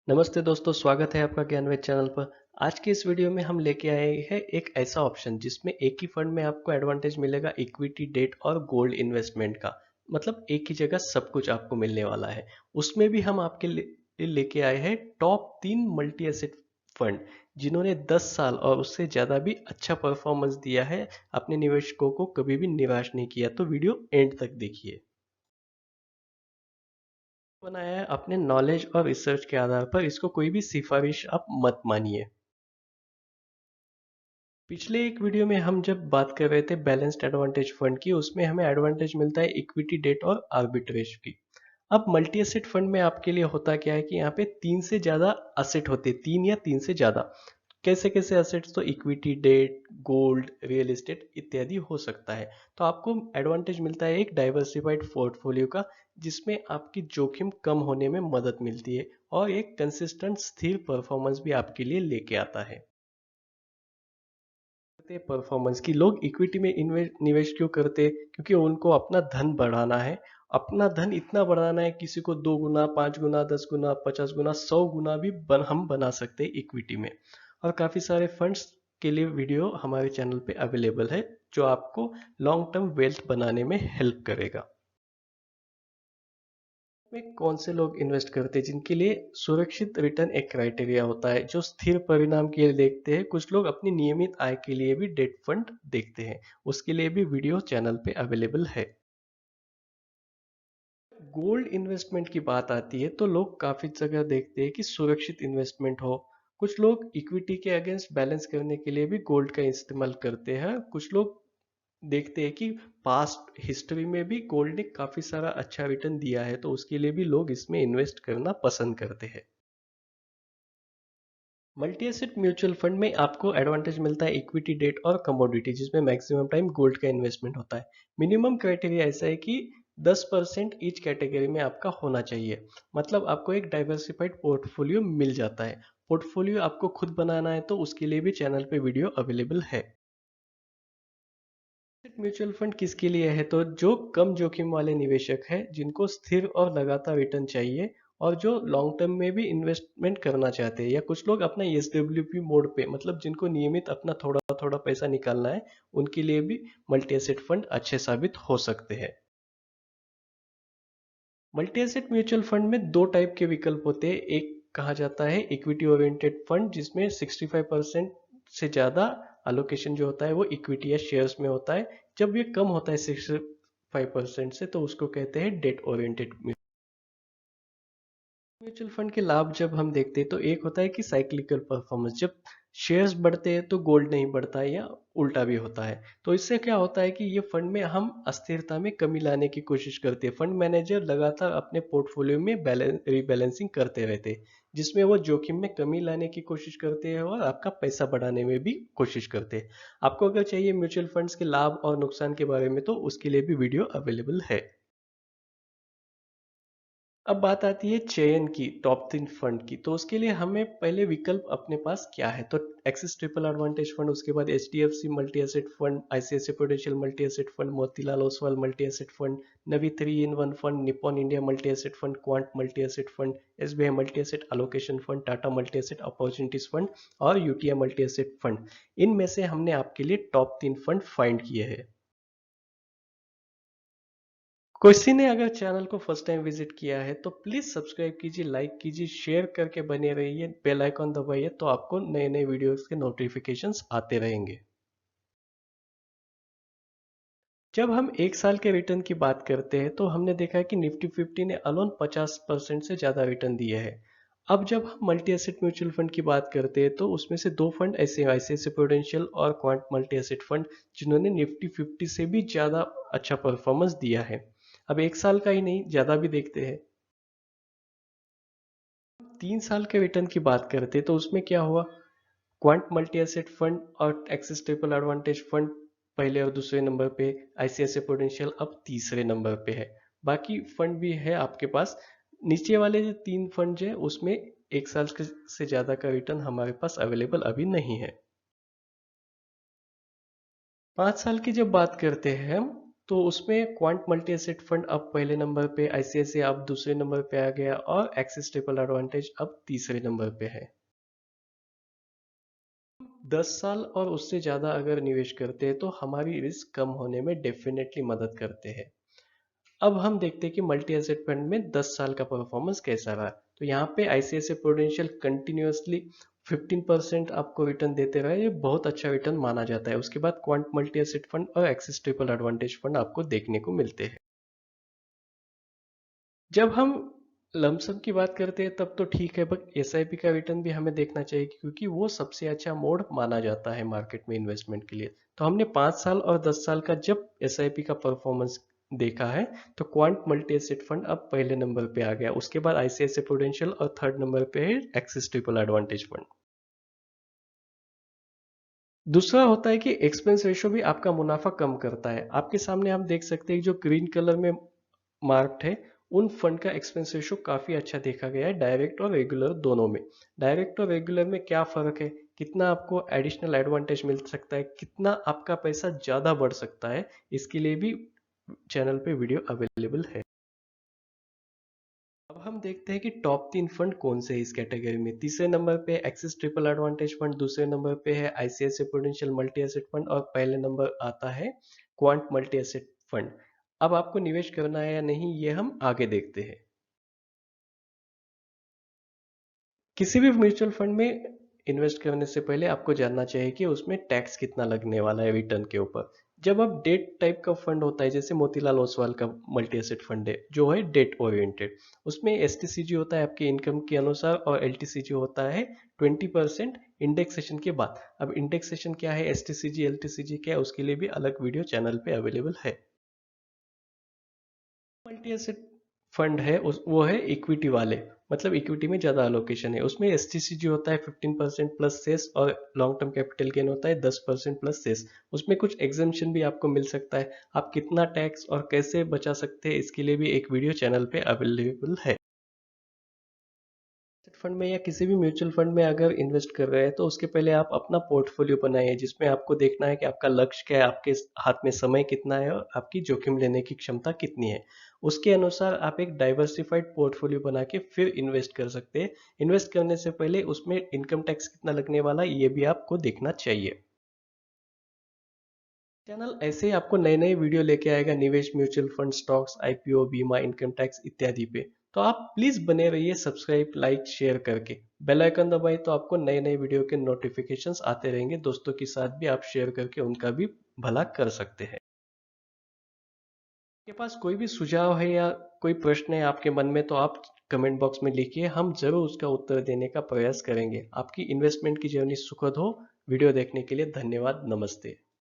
नमस्ते दोस्तों, स्वागत है आपका ज्ञानवेद चैनल पर। आज की इस वीडियो में हम लेके आए हैं एक ऐसा ऑप्शन जिसमें एक ही फंड में आपको एडवांटेज मिलेगा इक्विटी, डेट और गोल्ड इन्वेस्टमेंट का। मतलब एक ही जगह सब कुछ आपको मिलने वाला है। उसमें भी हम आपके लिए लेके आए हैं टॉप 3 मल्टी एसेट फंड जिन्होंने 10 साल और उससे ज़्यादा भी अच्छा परफॉर्मेंस दिया है। अपने निवेशकों को कभी भी निराश नहीं किया। तो वीडियो एंड तक देखिए। बनाया है अपने नॉलेज और रिसर्च के आधार पर, इसको कोई भी सिफारिश आप मत मानिए। पिछले एक वीडियो में हम जब बात कर रहे थे बैलेंस्ड एडवांटेज फंड की, उसमें हमें एडवांटेज मिलता है इक्विटी, डेट और आर्बिट्रेज की। अब मल्टी एसेट फंड में आपके लिए होता क्या है कि यहाँ पे 3 से ज़्यादा असेट होते हैं, 3 या 3 से ज़्यादा। कैसे कैसे असेट्स? तो equity, debt, gold, real estate इत्यादि हो सकता है। तो आपको एडवांटेज मिलता है एक डाइवर्सिफाइड पोर्टफोलियो का, जिसमें आपकी जोखिम कम होने में मदद मिलती है और एक कंसिस्टेंट स्थिर परफॉर्मेंस भी आपके लिए लेके आता है। करते परफॉर्मेंस की लोग इक्विटी में निवेश क्यों करते? क्योंकि उनको अपना धन बढ़ाना है। अपना धन इतना बढ़ाना है, किसी को 2 गुना, 5 गुना, 10 गुना, 50 गुना, 100 गुना भी हम बना सकते हैं इक्विटी में। और काफी सारे फंड्स के लिए वीडियो हमारे चैनल पे अवेलेबल है, जो आपको लॉन्ग टर्म वेल्थ बनाने में हेल्प करेगा। में कौन से लोग इन्वेस्ट करते हैं? जिनके लिए सुरक्षित रिटर्न एक क्राइटेरिया होता है, जो स्थिर परिणाम के लिए देखते हैं। कुछ लोग अपनी नियमित आय के लिए भी डेट फंड देखते हैं, उसके लिए भी वीडियो चैनल पे अवेलेबल है। गोल्ड इन्वेस्टमेंट की बात आती है तो लोग काफी जगह देखते हैं कि सुरक्षित इन्वेस्टमेंट हो। कुछ लोग इक्विटी के अगेंस्ट बैलेंस करने के लिए भी गोल्ड का इस्तेमाल करते हैं। कुछ लोग देखते हैं कि पास्ट हिस्ट्री में भी गोल्ड ने काफी सारा अच्छा रिटर्न दिया है, तो उसके लिए भी लोग इसमें इन्वेस्ट करना पसंद करते हैं। मल्टी एसेट म्यूचुअल फंड में आपको एडवांटेज मिलता है इक्विटी, डेट और कमोडिटी, जिसमें मैक्सिमम टाइम गोल्ड का इन्वेस्टमेंट होता है। मिनिमम क्राइटेरिया ऐसा है कि 10% ईच कैटेगरी में आपका होना चाहिए। मतलब आपको एक डाइवर्सिफाइड पोर्टफोलियो मिल जाता है। पोर्टफोलियो आपको खुद बनाना है तो उसके लिए भी चैनल पे वीडियो अवेलेबल है। म्यूचुअल फंड किसके लिए है? तो जो कम जोखिम वाले निवेशक हैं, जिनको स्थिर और लगातार रिटर्न चाहिए और जो लॉन्ग टर्म में भी इन्वेस्टमेंट करना चाहते हैं, या कुछ लोग अपना एसडब्ल्यूपी मोड पे, मतलब जिनको नियमित अपना थोड़ा थोड़ा पैसा निकालना है, उनके लिए भी मल्टी एसेट फंड अच्छे साबित हो सकते हैं। मल्टी एसेट म्यूचुअल फंड में दो टाइप के विकल्प होते हैं। एक कहा जाता है इक्विटी ओरिएंटेड फंड, जिसमें 65% से ज़्यादा अलोकेशन जो होता है वो इक्विटी या शेयर्स में होता है। जब ये कम होता है 65% से, तो उसको कहते हैं डेट ओरिएंटेड। म्यूचुअल फंड के लाभ जब हम देखते हैं तो एक होता है कि साइक्लिकल परफॉर्मेंस, जब शेयर्स बढ़ते हैं तो गोल्ड नहीं बढ़ता है, या उल्टा भी होता है। तो इससे क्या होता है कि ये फंड में हम अस्थिरता में कमी लाने की कोशिश करते हैं। फंड मैनेजर लगातार अपने पोर्टफोलियो में रीबैलेंसिंग करते रहते हैं, जिसमें वो जोखिम में कमी लाने की कोशिश करते हैं और आपका पैसा बढ़ाने में भी कोशिश करते हैं। आपको अगर चाहिए म्यूचुअल फंड्स के लाभ और नुकसान के बारे में, तो उसके लिए भी वीडियो अवेलेबल है। अब बात आती है चयन की, टॉप 3 फंड की। तो उसके लिए हमें पहले विकल्प अपने पास क्या है? तो एक्सिस ट्रिपल एडवांटेज फंड, उसके बाद HDFC multi asset fund, ICICI prudential multi asset fund, Motilal Oswal multi asset fund, Navi 3 in 1 fund, Nippon India multi asset fund, quant multi asset fund, SBI multi asset allocation fund, Tata multi asset opportunities fund और UTI multi asset fund. इनमें से हमने आपके लिए top 3 fund find किए हैं। किसी ने अगर चैनल को फर्स्ट टाइम विजिट किया है तो प्लीज सब्सक्राइब कीजिए, लाइक कीजिए, शेयर करके बने रहिए, बेल आइकॉन दबाइए, तो आपको नए नए वीडियोस के नोटिफिकेशंस आते रहेंगे। जब हम एक साल के रिटर्न की बात करते हैं तो हमने देखा है कि निफ्टी 50 ने अलोन 50% से ज्यादा रिटर्न दिया है। अब जब हम मल्टी एसेट म्यूचुअल फंड की बात करते हैं तो उसमें से दो फंड ऐसे हैं, आईसीआईसीआई प्रूडेंशियल और क्वांट मल्टी एसेट फंड, जिन्होंने निफ्टी 50 से भी ज्यादा अच्छा परफॉर्मेंस दिया है। अब एक साल का ही नहीं, ज्यादा भी देखते हैं। 3 साल के रिटर्न की बात करते तो उसमें क्या हुआ? क्वांट मल्टी एसेट फंड और एक्सिस ट्रिपल एडवांटेज फंड पहले और दूसरे नंबर पे, आईसीआईसीआई प्रूडेंशियल अब तीसरे नंबर पे है। बाकी फंड भी है आपके पास। नीचे वाले जो 3 फंड है उसमें एक साल से ज्यादा का रिटर्न हमारे पास अवेलेबल अभी नहीं है। 5 साल की जब बात करते हैं हम, तो उसमें क्वांट मल्टी एसेट फंड अब पहले नंबर पे, आईसीआईसीआई अब दूसरे नंबर पे आ गया और एक्सिस ट्रिपल एडवांटेज अब तीसरे नंबर पे है। 10 साल और उससे ज़्यादा अगर निवेश करते हैं तो हमारी रिस्क कम होने में डेफिनेटली मदद करते हैं। अब हम देखते हैं कि मल्टी एसेट फंड में 10 साल का परफॉर्मेंस कैसा रहा। तो यहाँ पे आईसीआईसीआई प्रूडेंशियल कंटिन्यूअसली 15% आपको रिटर्न देते रहे, ये बहुत अच्छा रिटर्न माना जाता है। उसके बाद क्वांट मल्टी एसेट फंड और एक्सिस ट्रिपल एडवांटेज फंड आपको देखने को मिलते हैं। जब हम लमसम की बात करते हैं तब तो ठीक है, बट एसआईपी का रिटर्न भी हमें देखना चाहिए क्योंकि वो सबसे अच्छा मोड माना जाता है मार्केट में इन्वेस्टमेंट के लिए। तो हमने 5 साल और 10 साल का जब एसआईपी का परफॉर्मेंस देखा है तो क्वांट मल्टी एसेट फंड अब पहले नंबर पे आ गया, उसके बाद आईसीआईसीआई प्रूडेंशियल और थर्ड नंबर पे है एक्सिस ट्रिपल एडवांटेज फंड। दूसरा होता है कि एक्सपेंस रेशो भी आपका मुनाफा कम करता है। आपके सामने हम देख सकते हैं जो ग्रीन कलर में मार्क्ड है उन फंड का एक्सपेंस रेशो काफी अच्छा देखा गया है डायरेक्ट और रेगुलर दोनों में। डायरेक्ट और रेगुलर में क्या फर्क है, कितना आपको एडिशनल एडवांटेज मिल सकता है, कितना आपका पैसा ज्यादा बढ़ सकता है, इसके लिए भी चैनल पे वीडियो अवेलेबल है। अब हम देखते हैं कि टॉप 3 फंड कौन से हैं इस कैटेगरी में। तीसरे नंबर पे एक्सिस ट्रिपल एडवांटेज फंड, दूसरे नंबर पे है ICICI prudential multi asset fund और पहले नंबर आता है क्वांट मल्टी एसेट फंड। अब आपको निवेश करना है या नहीं ये हम आगे देखते हैं। किसी भी म्यूचुअल फंड में इन्वेस्ट करने से पहले आपको जानना चाहिए कि उसमें टैक्स कितना लगने वाला है रिटर्न के ऊपर। जब आप डेट टाइप का फंड होता है जैसे मोतीलाल ओसवाल का मल्टी एसेट फंड है जो है डेट ओरिएंटेड, उसमें एसटीसीजी होता है आपके इनकम के अनुसार और एलटीसीजी होता है 20% इंडेक्सेशन के बाद। अब इंडेक्सेशन क्या है, एसटीसीजी एलटीसीजी क्या है, उसके लिए भी अलग वीडियो चैनल पे अवेलेबल है। मल्टी एसेट फंड है वो है इक्विटी वाले, मतलब इक्विटी में ज्यादा अलोकेशन है। उसमें एसटीसी जो होता है 15% प्लस सेस और लॉन्ग टर्म कैपिटल गेन होता है 10% प्लस सेस। उसमें कुछ एग्जेम्पशन भी आपको मिल सकता है। आप कितना टैक्स और कैसे बचा सकते हैं इसके लिए भी एक वीडियो चैनल पे अवेलेबल है। फंड में या किसी भी म्यूचुअल फंड में अगर इन्वेस्ट कर रहे हैं तो उसके पहले आप अपना पोर्टफोलियो बनाइए जिसमें आपको देखना है कि आपका लक्ष्य क्या है, आपके हाथ में समय कितना है और आपकी जोखिम लेने की क्षमता कितनी है। उसके अनुसार आप एक डाइवर्सिफाइड पोर्टफोलियो बना के फिर इन्वेस्ट कर सकते हैं। इन्वेस्ट करने से पहले उसमें इनकम टैक्स कितना लगने वाला है ये भी आपको देखना चाहिए। चैनल ऐसे ही आपको नए नए वीडियो लेके आएगा निवेश, म्यूचुअल फंड, स्टॉक्स, आईपीओ, बीमा, इनकम टैक्स इत्यादि पे। तो आप प्लीज बने रहिए सब्सक्राइब, लाइक, शेयर करके। बेल आइकन दबाइए तो आपको नए नए वीडियो के नोटिफिकेशंस आते रहेंगे। दोस्तों के साथ भी आप शेयर करके उनका भी भला कर सकते हैं। आपके पास कोई भी सुझाव है या कोई प्रश्न है आपके मन में तो आप कमेंट बॉक्स में लिखिए, हम जरूर उसका उत्तर देने का प्रयास करेंगे। आपकी इन्वेस्टमेंट की जर्नी सुखद हो। वीडियो देखने के लिए धन्यवाद। नमस्ते।